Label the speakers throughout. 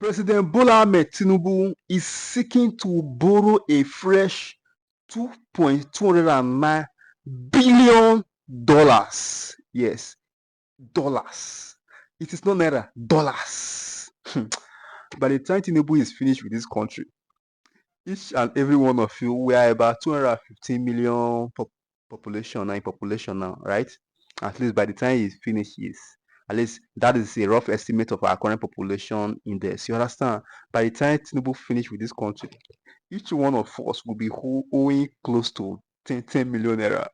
Speaker 1: President Bola Ahmed Tinubu is seeking to borrow a fresh $2.209 billion. Yes, dollars. It is not naira, dollars. By the time Tinubu is finished with this country, each and every one of you, we are about 215 million population now, right? At least by the time he finishes, at least that is a rough estimate of our current population index. You understand? By the time Tinubu finish with this country, each one of us will be owing close to 10 million naira.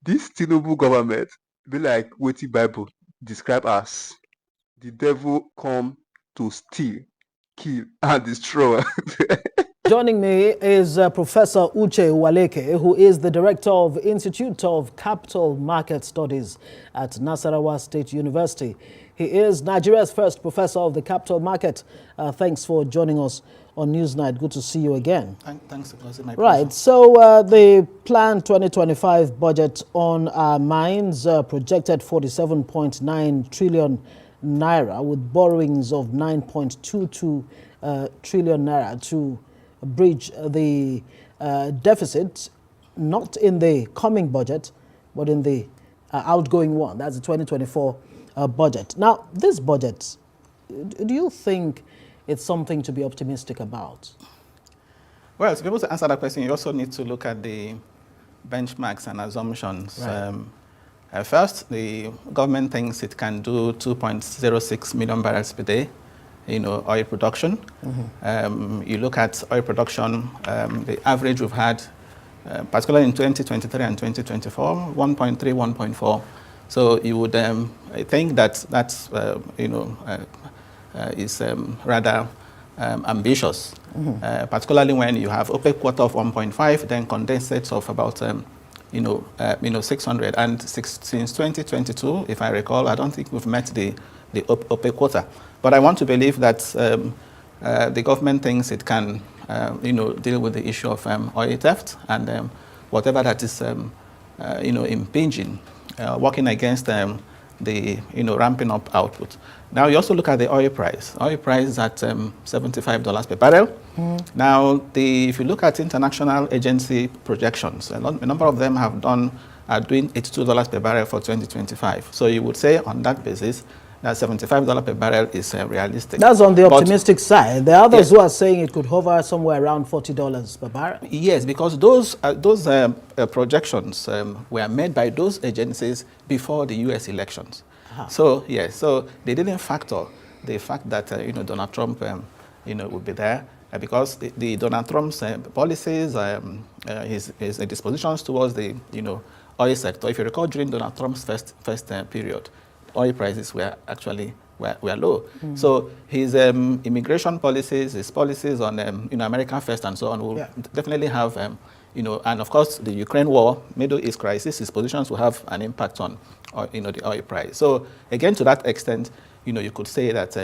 Speaker 1: This Tinubu government be like wetin Bible describe as the devil come to steal, kill, and destroy.
Speaker 2: Joining me is Professor Uche Waleke, who is the Director of Institute of Capital Market Studies at Nasarawa State University. He is Nigeria's first professor of the capital market. Thanks for joining us on Newsnight. Good to see you again.
Speaker 3: Thanks for my pleasure.
Speaker 2: Right, so the planned 2025 budget on our minds projected 47.9 trillion naira with borrowings of 9.22 trillion naira to bridge the deficit, not in the coming budget, but in the outgoing one. That's the 2024 budget. Now, this budget, do you think it's something to be optimistic about?
Speaker 3: Well, to be able to answer that question, you also need to look at the benchmarks and assumptions. Right. First, the government thinks it can do 2.06 million barrels per day, oil production. You look at oil production, the average we've had, particularly in 2023 and 2024, 1.3, 1.4. So you would think that that's, is rather ambitious, particularly when you have OPEC quota of 1.5, then condensates of about 600. And since 2022, if I recall, I don't think we've met the OPEC quota. But I want to believe that the government thinks it can, deal with the issue of oil theft and whatever that is, impinging, working against the, ramping up output. Now, you also look at the oil price. Oil price is at $75 per barrel. Now, if you look at international agency projections, a number of them are doing $82 per barrel for 2025. So you would say on that basis, that $75 per barrel is realistic.
Speaker 2: That's on the optimistic side. There are others who are saying it could hover somewhere around $40 per barrel.
Speaker 3: Yes, because those projections were made by those agencies before the U.S. elections. So, yes, so they didn't factor the fact that, Donald Trump, would be there because the Donald Trump's policies, his dispositions towards the, oil sector. If you recall, during Donald Trump's first period, oil prices were actually were low. So his immigration policies, his policies on America First and so on will definitely have, and of course the Ukraine war, Middle East crisis, his positions will have an impact on, the oil price. So again, to that extent, you could say that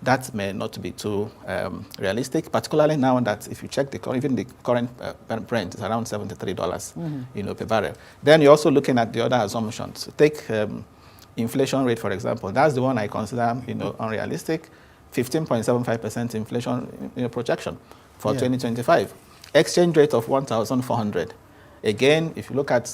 Speaker 3: that may not be too realistic, particularly now that if you check even the current Brent is around $73, per barrel. Then you're also looking at the other assumptions. Take inflation rate, for example. That's the one I consider, unrealistic. 15.75% inflation projection for 2025. Exchange rate of 1,400. Again, if you look at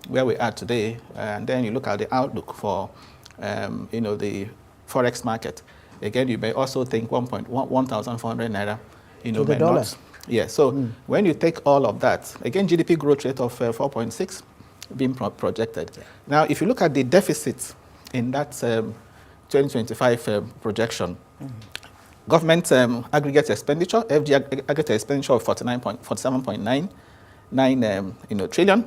Speaker 3: where we are today, and then you look at the outlook for, the forex market. Again, you may also think 1,400 naira,
Speaker 2: to the dollar.
Speaker 3: Yeah. So when you take all of that, again, GDP growth rate of 4.6 being projected. Now, if you look at the deficit in that 2025 projection, government aggregate expenditure, FG aggregate expenditure of 47.99 trillion,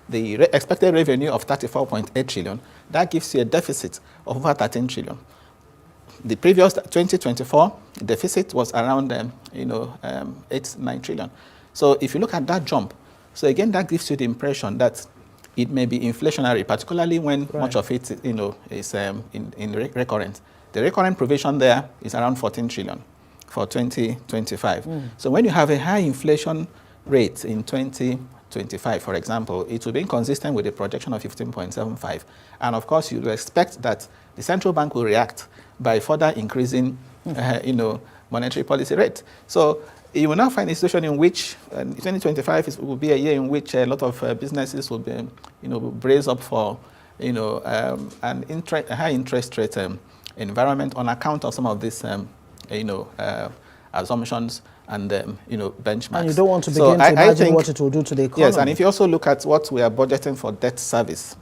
Speaker 3: the expected revenue of 34.8 trillion, that gives you a deficit of over 13 trillion. The previous 2024 deficit was around 8-9 trillion. So if you look at that jump, so again, that gives you the impression that it may be inflationary, particularly when much of it, is in recurrent. The recurrent provision there is around 14 trillion for 2025. So when you have a high inflation rate in 2025, 2025, for example, it will be inconsistent with the projection of 15.75. And of course, you will expect that the central bank will react by further increasing, monetary policy rate. So you will now find a situation in which 2025 will be a year in which a lot of businesses will be, brace up for, a high interest rate environment on account of some of these, assumptions and benchmarks.
Speaker 2: And you don't want to begin to imagine what it will do to the economy.
Speaker 3: Yes, and if you also look at what we are budgeting for debt service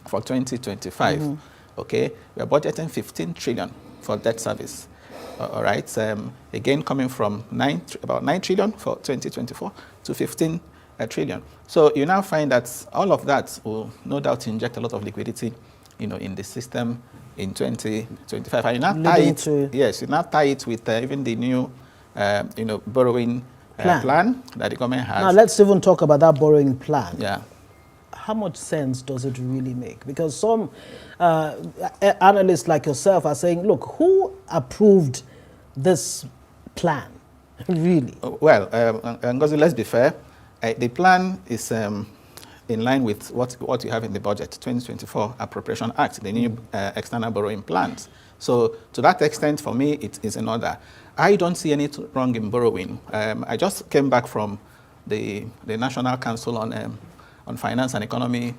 Speaker 3: for 2025, okay, we are budgeting 15 trillion for debt service. All right, again coming from about 9 trillion for 2024 to 15 trillion. So you now find that all of that will no doubt inject a lot of liquidity, in the system in 2025. And you now tie it, you now tie it with even the new, borrowing plan that the government has.
Speaker 2: Now let's even talk about that borrowing plan.
Speaker 3: Yeah.
Speaker 2: How much sense does it really make? Because some analysts like yourself are saying, look, who approved this plan, really?
Speaker 3: Well, Ngozi, let's be fair. The plan is in line with what you have in the budget, 2024 Appropriation Act, the new external borrowing plans. So to that extent, for me, it is in order. I don't see anything wrong in borrowing. I just came back from the National Council on Finance and Economy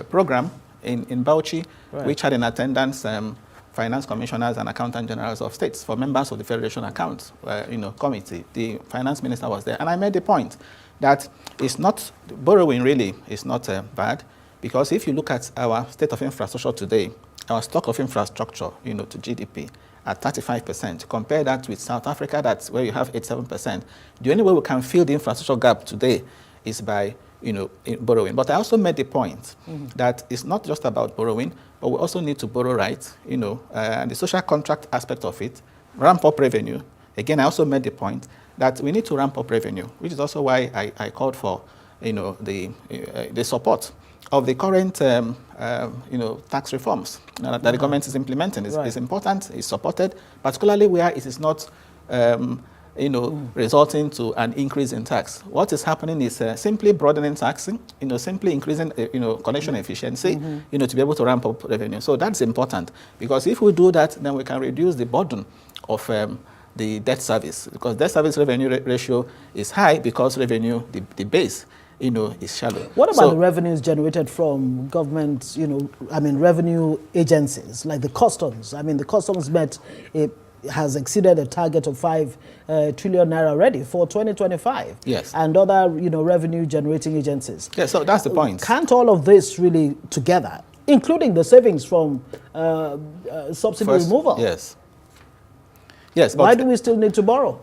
Speaker 3: program in Bauchi, which had in attendance finance commissioners and accountant generals of states for members of the Federation Accounts Committee. The finance minister was there, and I made the point that it's not borrowing really is not bad, because if you look at our state of infrastructure today, our stock of infrastructure, to GDP at 35%. Compare that with South Africa, that's where you have 87%. The only way we can fill the infrastructure gap today is by borrowing. But I also made the point that it's not just about borrowing, but we also need to borrow right, and the social contract aspect of it, ramp up revenue. Again, I also made the point that we need to ramp up revenue, which is also why I called for, the support of the current, tax reforms that the government is implementing. Is important, is supported, particularly where it is not, resulting to an increase in tax. What is happening is simply broadening taxing, simply increasing, collection efficiency, to be able to ramp up revenue. So that's important, because if we do that, then we can reduce the burden of the debt service, because debt service revenue ratio is high because revenue, the base, is shallow. What
Speaker 2: about the revenues generated from government, revenue agencies, like the customs? The customs has exceeded a target of 5 trillion naira already for 2025.
Speaker 3: Yes.
Speaker 2: And other, revenue generating agencies.
Speaker 3: Yeah, so that's the point.
Speaker 2: Can't all of this really together, including the savings from subsidy removal?
Speaker 3: Yes. Yes.
Speaker 2: Why do we still need to borrow?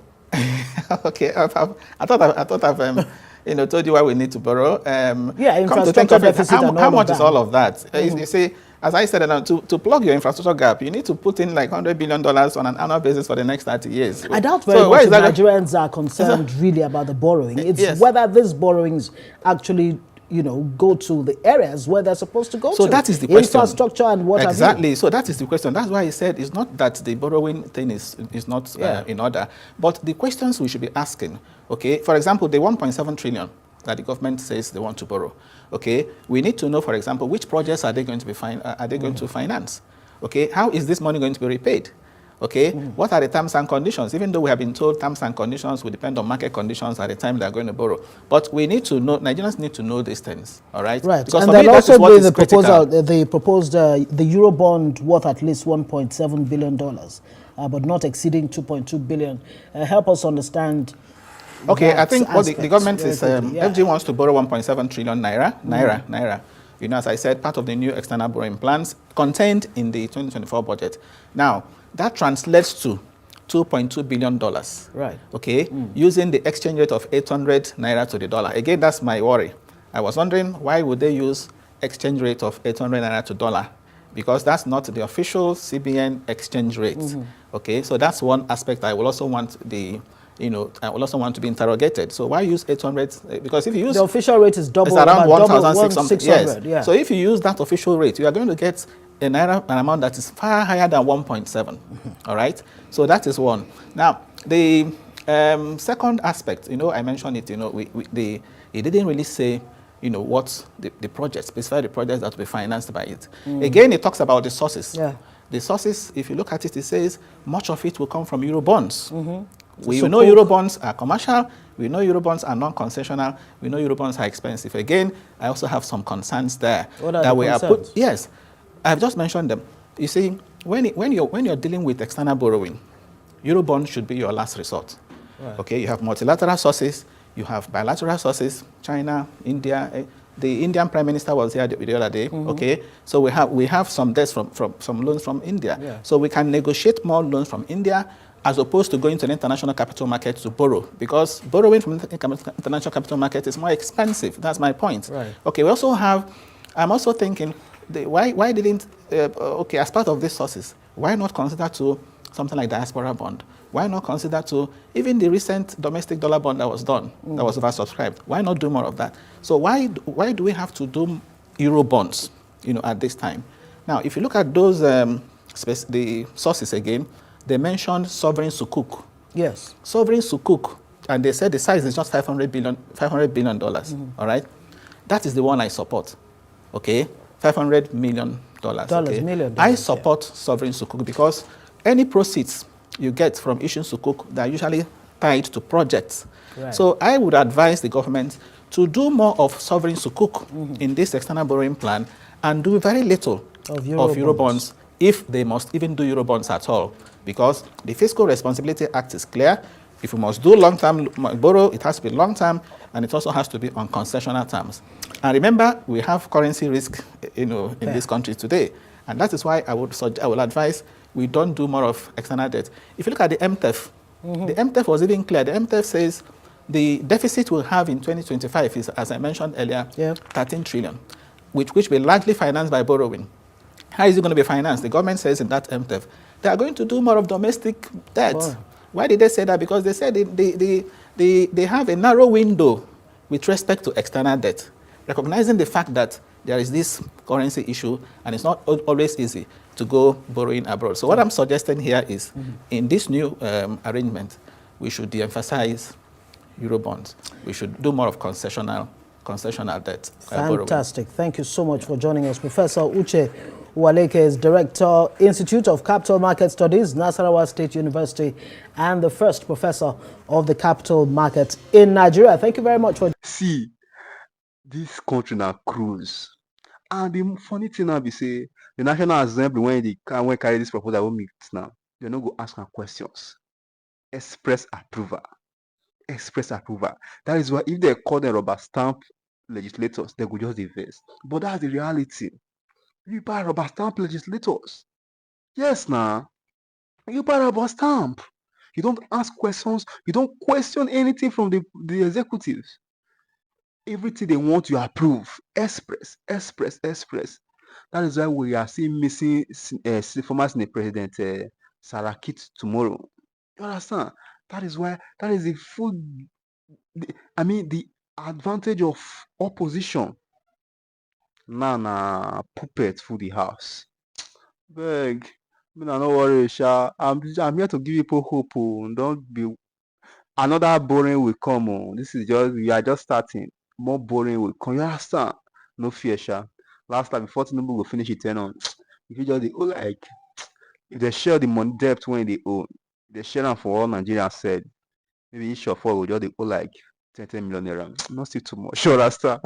Speaker 3: Okay, I thought I've told you why we need to borrow.
Speaker 2: Infrastructure deficit.
Speaker 3: How much is all of that? You see, as I said, to plug your infrastructure gap, you need to put in like $100 billion on an annual basis for the next 30 years.
Speaker 2: I doubt very much Nigerians are concerned really about the borrowing. It's whether these borrowings actually go to the areas where they're supposed to go to.
Speaker 3: So that is the question.
Speaker 2: Infrastructure and what
Speaker 3: exactly. So that is the question. That's why I said it's not that the borrowing thing is not in order, but the questions we should be asking. Okay, for example, the 1.7 trillion that the government says they want to borrow. Okay, we need to know, for example, which projects are they going to be going to finance? Okay, how is this money going to be repaid? Okay, what are the terms and conditions? Even though we have been told terms and conditions will depend on market conditions at the time they are going to borrow. But we need to know, Nigerians need to know these things, all right?
Speaker 2: Right,
Speaker 3: because
Speaker 2: and there'll also be the proposal, they proposed the Eurobond worth at least $1.7 billion, but not exceeding 2.2 billion. Help us understand.
Speaker 3: Okay, I think what the government is, FG wants to borrow 1.7 trillion naira. As I said, part of the new external borrowing plans contained in the 2024 budget. Now, that translates to $2.2 billion.
Speaker 2: Right.
Speaker 3: Okay, using the exchange rate of 800 naira to the dollar. Again, that's my worry. I was wondering, why would they use exchange rate of 800 naira to dollar? Because that's not the official CBN exchange rate. Okay, so that's one aspect I will also want I will also want to be interrogated. So why use 800? Because if you use
Speaker 2: the official rate is double,
Speaker 3: it's around 1,600. Yes.
Speaker 2: Yeah.
Speaker 3: So if you use that official rate, you are going to get an amount that is far higher than 1.7. All right. So that is one. Now the second aspect, I mentioned it. He didn't really say, what the project, specify the projects that will be financed by it. Again, it talks about the sources.
Speaker 2: Yeah.
Speaker 3: The sources, if you look at it, it says much of it will come from Eurobonds. We
Speaker 2: So
Speaker 3: know Eurobonds are commercial. We know Eurobonds are non-concessional. We know Eurobonds are expensive. Again, I also have some concerns there.
Speaker 2: What are the concerns?
Speaker 3: Yes, I've just mentioned them. You see, when you're dealing with external borrowing, Eurobond should be your last resort. Right. Okay, you have multilateral sources, you have bilateral sources, China, India. The Indian Prime Minister was here the other day. Okay, so we have some debts from some loans from India. Yeah. So we can negotiate more loans from India as opposed to going to the international capital market to borrow, because borrowing from the international capital market is more expensive. That's my point. Right. Okay, we also have. I'm also thinking, why didn't as part of these sources, why not consider to something like diaspora bond? Why not consider to even the recent domestic dollar bond that was done, that was oversubscribed? Why not do more of that? So why do we have to do Euro bonds, at this time? Now, if you look at those the sources again, they mentioned sovereign sukuk. Yes. Sovereign sukuk, and they said the size is just $500 billion. All right, that is the one I support. Okay, $500 million. Okay? I support sovereign sukuk because any proceeds you get from issuing sukuk, they are usually tied to projects. Right. So I would advise the government to do more of sovereign sukuk in this external borrowing plan and do very little of Eurobonds, if they must even do Eurobonds at all. Because the Fiscal Responsibility Act is clear. If you must do long-term borrow, it has to be long-term, and it also has to be on concessional terms. And remember, we have currency risk, in this country today. And that is why I will advise we don't do more of external debt. If you look at the MTEF, the MTEF was even clear. The MTEF says the deficit we'll have in 2025 is, as I mentioned earlier, 13 trillion, which will be largely financed by borrowing. How is it going to be financed? The government says in that MTEF, they are going to do more of domestic debt. Wow. Why did they say that? Because they said they have a narrow window with respect to external debt, recognizing the fact that there is this currency issue and it's not always easy to go borrowing abroad. So what I'm suggesting here is, in this new arrangement, we should de-emphasize Eurobonds. We should do more of concessional debt.
Speaker 2: Fantastic. Thank you so much for joining us. Professor Uche Uwaleke is Director, Institute of Capital Market Studies, Nasarawa State University, and the first professor of the capital market in Nigeria. Thank you very much for...
Speaker 1: See, this country now cruise. And the funny thing now be say, the National Assembly, when they carry this proposal, we meet now, they're not going to ask them questions. Express approval. Express approval. That is why if they call them rubber stamp legislators, they could just invest. But that's the reality. You buy rubber stamp legislators. Yes, now. You buy rubber stamp. You don't ask questions. You don't question anything from the executives. Everything they want, you approve. Express. That is why we are seeing missing former Senate President Sarakit tomorrow. You understand? That is why, that is the advantage of opposition. Nah, puppet for the house. Beg. No worry, Sha. I'm here to give people hope. Don't be. Another boring will come. We are just starting. More boring will come. You understand? No fear, Sha. Last time, before Tinubu will finish it, if you just if they share the money debt when they owe, they share them for all Nigerians said. Maybe each of all will just owe 10 million naira. Not still too much. Sure, understand?